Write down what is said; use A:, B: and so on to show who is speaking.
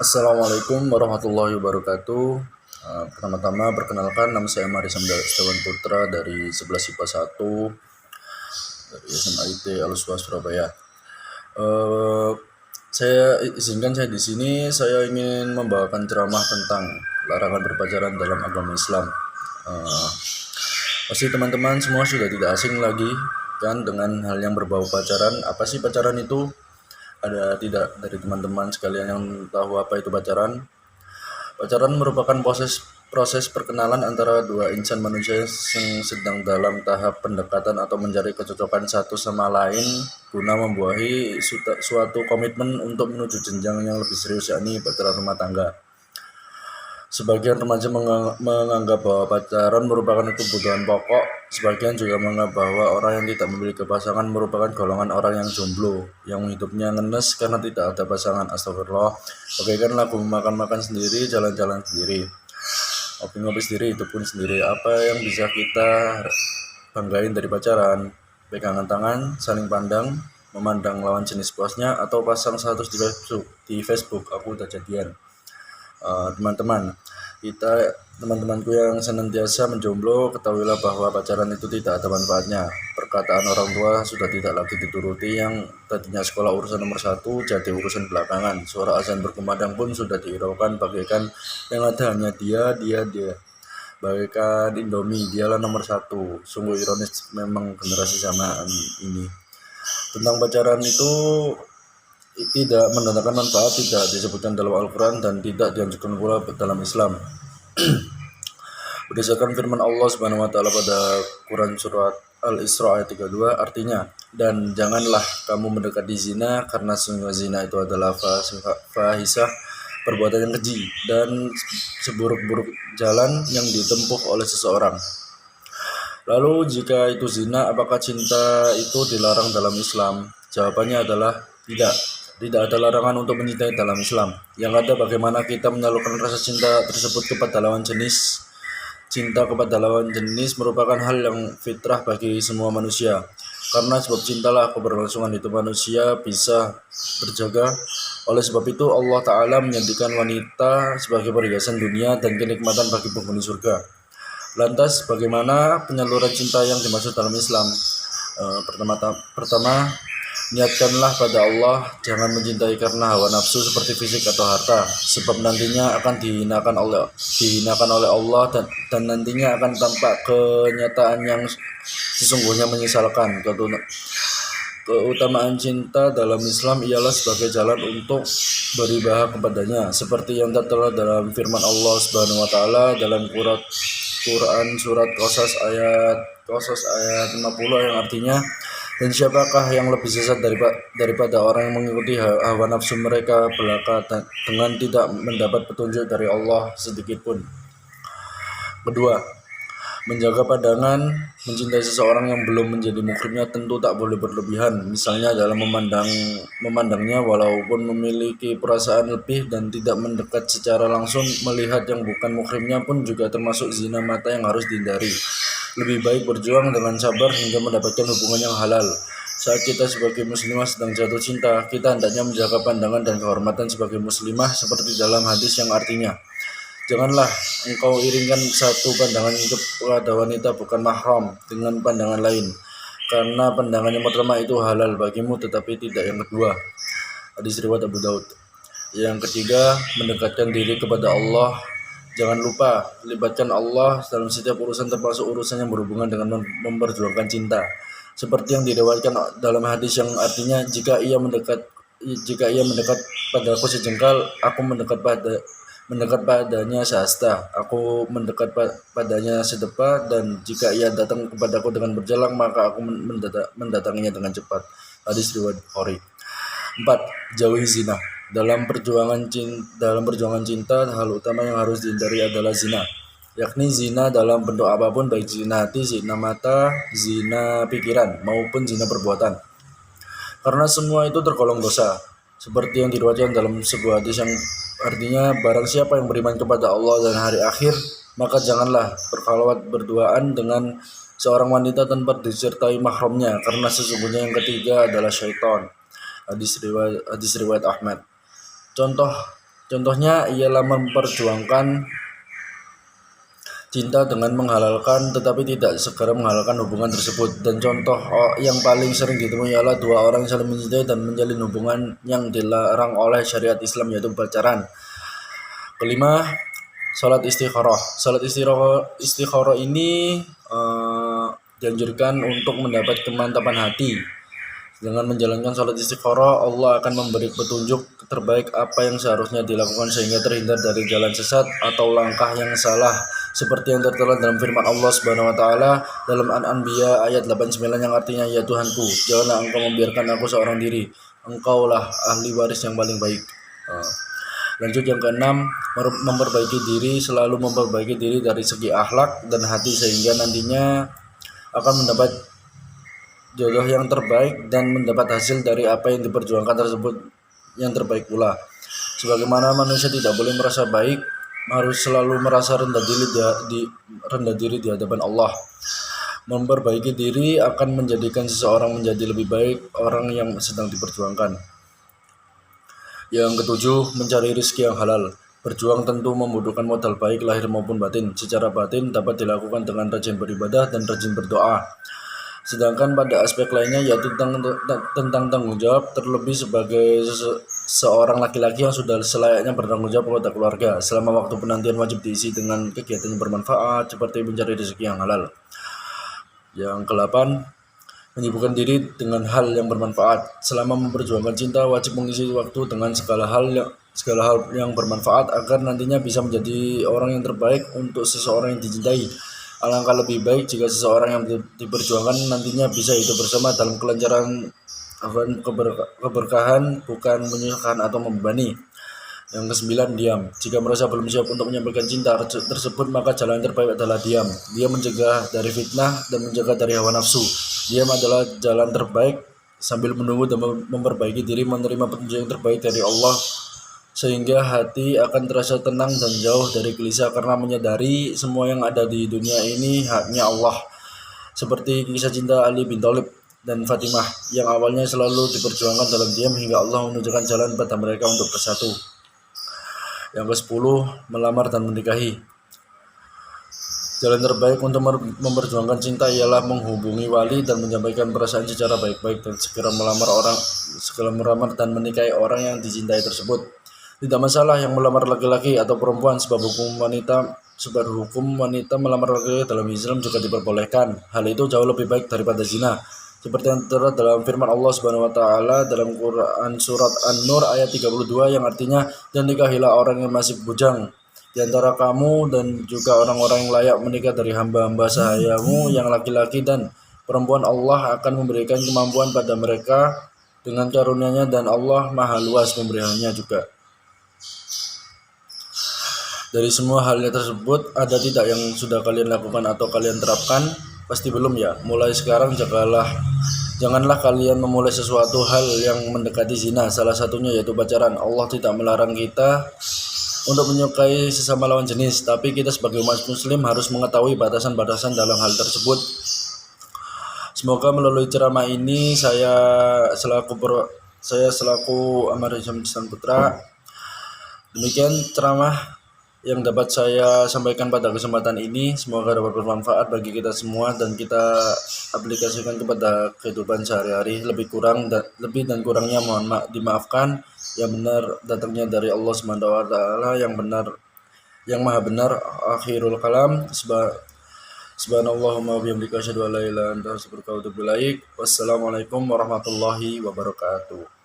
A: Assalamualaikum warahmatullahi wabarakatuh. Pertama-tama perkenalkan, nama saya Maris Setiawan Putra dari 11 IPA 1 dari SMA IT Al-Uswa Surabaya. Eh, saya di sini saya ingin membawakan ceramah tentang larangan berpacaran dalam agama Islam. Eh, Pasti teman-teman semua sudah tidak asing lagi kan dengan hal yang berbau pacaran. Apa sih pacaran itu? Ada tidak dari teman-teman sekalian yang tahu apa itu pacaran? Pacaran merupakan proses perkenalan antara dua insan manusia yang sedang dalam tahap pendekatan atau mencari kecocokan satu sama lain guna membuahi suatu komitmen untuk menuju jenjang yang lebih serius, yakni pacaran rumah tangga. Sebagian remaja menganggap bahwa pacaran merupakan kebutuhan pokok. Sebagian juga menganggap bahwa orang yang tidak memiliki pasangan merupakan golongan orang yang jomblo, yang hidupnya ngenes karena tidak ada pasangan. Astagfirullah. Bagaikan lagu makan-makan sendiri, jalan-jalan sendiri, ngopi-ngopi sendiri, itu pun sendiri. Apa yang bisa kita banggain dari pacaran? Pegangan tangan, saling pandang, memandang lawan jenis puasnya, atau pasang status di Facebook, aku udah jadian. Teman-teman, teman-temanku yang senantiasa menjomblo, ketahuilah bahwa pacaran itu tidak ada manfaatnya. Perkataan orang tua sudah tidak lagi dituruti, yang tadinya sekolah urusan nomor satu jadi urusan belakangan. Suara azan berkumandang pun sudah dihiraukan bagaikan yang ada hanya dia. Bagaikan Indomie, dialah nomor satu. Sungguh ironis memang generasi zaman ini. Tentang pacaran itu tidak mendatangkan manfaat, tidak disebutkan dalam Al-Quran dan tidak dianjurkan pula dalam Islam. Berdasarkan firman Allah Subhanahu wa taala pada Quran surat Al-Isra ayat 32, artinya, dan janganlah kamu mendekati zina karena sungguh zina itu adalah fahisah, perbuatan yang keji dan seburuk-buruk jalan yang ditempuh oleh seseorang. Lalu jika itu zina, apakah cinta itu dilarang dalam Islam? Jawabannya adalah tidak. Tidak ada larangan untuk mencintai dalam Islam. Yang ada bagaimana kita menyalurkan rasa cinta tersebut kepada lawan jenis. Cinta kepada lawan jenis merupakan hal yang fitrah bagi semua manusia. Karena sebab cintalah keberlangsungan hidup manusia bisa terjaga. Oleh sebab itu Allah Ta'ala menjadikan wanita sebagai perhiasan dunia dan kenikmatan bagi penghuni surga. Lantas bagaimana penyaluran cinta yang dimaksud dalam Islam? Pertama, niatkanlah pada Allah, jangan mencintai karena hawa nafsu seperti fisik atau harta, sebab nantinya akan dihinakan oleh Allah dan nantinya akan tampak kenyataan yang sesungguhnya menyesalkan. Keutamaan cinta dalam Islam ialah sebagai jalan untuk beribadah kepadanya, seperti yang tertera dalam firman Allah Subhanahu wa taala dalam Quran surat Qasas ayat 50, yang artinya, dan siapakah yang lebih sesat daripada orang yang mengikuti hawa nafsu mereka belaka dengan tidak mendapat petunjuk dari Allah sedikit pun. Kedua, menjaga pandangan. Mencintai seseorang yang belum menjadi muhrimnya tentu tak boleh berlebihan, misalnya dalam memandangnya walaupun memiliki perasaan lebih dan tidak mendekat secara langsung. Melihat yang bukan muhrimnya pun juga termasuk zina mata yang harus dihindari. Lebih baik berjuang dengan sabar hingga mendapatkan hubungan yang halal. Saat kita sebagai muslimah sedang jatuh cinta, kita hendaknya menjaga pandangan dan kehormatan sebagai muslimah seperti dalam hadis yang artinya, janganlah engkau iringkan satu pandangan kepada wanita bukan mahram dengan pandangan lain, karena pandangan yang pertama itu halal bagimu tetapi tidak yang kedua. Hadis riwayat Abu Daud. Yang ketiga, mendekatkan diri kepada Allah. Jangan lupa libatkan Allah dalam setiap urusan, termasuk urusan yang berhubungan dengan memperjuangkan cinta. Seperti yang diriwayatkan dalam hadis yang artinya, jika ia mendekat padaku sejengkal, aku mendekat padanya sehasta, aku mendekat padanya sedepa, dan jika ia datang kepadaku dengan berjalan, maka aku mendatanginya dengan cepat. Hadis riwayat Bukhari. 4. Jauhi zina. Dalam perjuangan cinta, hal utama yang harus dihindari adalah zina, yakni zina dalam bentuk apapun, baik zina hati, zina mata, zina pikiran, maupun zina perbuatan. Karena semua itu tergolong dosa. Seperti yang diriwayatkan dalam sebuah hadis yang artinya, barang siapa yang beriman kepada Allah dan hari akhir, maka janganlah berkhalwat berduaan dengan seorang wanita tanpa disertai mahramnya, karena sesungguhnya yang ketiga adalah syaitan. Hadis riwayat Ahmad. Contoh Contohnya ialah memperjuangkan cinta dengan menghalalkan tetapi tidak segera menghalalkan hubungan tersebut. Dan contoh yang paling sering ditemui ialah dua orang yang saling mencintai dan menjalin hubungan yang dilarang oleh syariat Islam, yaitu pacaran. Kelima, salat istikharah. Salat istikharah ini dianjurkan untuk mendapat kemantapan hati. Dengan menjalankan salat istikharah, Allah akan memberi petunjuk terbaik apa yang seharusnya dilakukan sehingga terhindar dari jalan sesat atau langkah yang salah, seperti yang tertera dalam firman Allah Subhanahu wa taala dalam An-Anbiya ayat 89 yang artinya, ya Tuhanku, janganlah Engkau membiarkan aku seorang diri. Engkaulah ahli waris yang paling baik. Lanjut yang keenam, memperbaiki diri, selalu memperbaiki diri dari segi akhlak dan hati sehingga nantinya akan mendapat jodoh yang terbaik dan mendapat hasil dari apa yang diperjuangkan tersebut yang terbaik pula. Sebagaimana manusia tidak boleh merasa baik, harus selalu merasa rendah diri di hadapan Allah. Memperbaiki diri akan menjadikan seseorang menjadi lebih baik orang yang sedang diperjuangkan. Yang ketujuh, mencari rezeki yang halal. Berjuang tentu membutuhkan modal baik lahir maupun batin. Secara batin dapat dilakukan dengan rajin beribadah dan rajin berdoa. Sedangkan pada aspek lainnya yaitu tentang tanggung jawab, terlebih sebagai seorang laki-laki yang sudah selayaknya bertanggung jawab kepada keluarga. Selama waktu penantian wajib diisi dengan kegiatan yang bermanfaat seperti mencari rezeki yang halal. Yang ke-8, menyibukkan diri dengan hal yang bermanfaat. Selama memperjuangkan cinta, wajib mengisi waktu dengan segala hal yang bermanfaat agar nantinya bisa menjadi orang yang terbaik untuk seseorang yang dicintai. Alangkah lebih baik jika seseorang yang diperjuangkan nantinya bisa hidup bersama dalam kelancaran dan keberkahan, bukan menyusahkan atau membebani. Yang ke-9, diam. Jika merasa belum siap untuk menyampaikan cinta tersebut, maka jalan yang terbaik adalah diam. Dia mencegah dari fitnah dan mencegah dari hawa nafsu. Diam adalah jalan terbaik sambil menunggu dan memperbaiki diri, menerima petunjuk yang terbaik dari Allah, sehingga hati akan terasa tenang dan jauh dari gelisah karena menyadari semua yang ada di dunia ini haknya Allah. Seperti kisah cinta Ali bin Thalib dan Fatimah yang awalnya selalu diperjuangkan dalam diam hingga Allah menunjukkan jalan pada mereka untuk bersatu. Yang ke-10, melamar dan menikahi. Jalan terbaik untuk memperjuangkan cinta ialah menghubungi wali dan menyampaikan perasaan secara baik-baik dan segera melamar dan menikahi orang yang dicintai tersebut. Tidak masalah yang melamar laki-laki atau perempuan, sebab hukum wanita melamar laki-laki dalam Islam juga diperbolehkan. Hal itu jauh lebih baik daripada zina. Seperti yang tertera dalam firman Allah Subhanahu wa taala dalam Quran surat An-Nur ayat 32 yang artinya, dan nikahilah orang yang masih bujang di antara kamu dan juga orang-orang yang layak menikah dari hamba-hamba sahayamu yang laki-laki dan perempuan. Allah akan memberikan kemampuan pada mereka dengan karunia-Nya dan Allah Maha luas pemberiannya juga. Dari semua halnya tersebut, ada tidak yang sudah kalian lakukan atau kalian terapkan? Pasti belum ya. Mulai sekarang janganlah kalian memulai sesuatu hal yang mendekati zina. Salah satunya yaitu pacaran. Allah tidak melarang kita untuk menyukai sesama lawan jenis, tapi kita sebagai umat muslim harus mengetahui batasan-batasan dalam hal tersebut. Semoga melalui ceramah ini saya selaku Amar Hisham Putra, demikian ceramah yang dapat saya sampaikan pada kesempatan ini. Semoga dapat bermanfaat bagi kita semua dan kita aplikasikan kepada kehidupan sehari-hari. Lebih dan kurangnya mohon dimaafkan. Yang benar datangnya dari Allah Subhanahu wa taala, yang maha benar. Akhirul kalam. Subhanallahumma wa bihamdika asyhadu an la ilaha illa anta astaghfiruka wa atubu ilaik. Wassalamualaikum warahmatullahi wabarakatuh.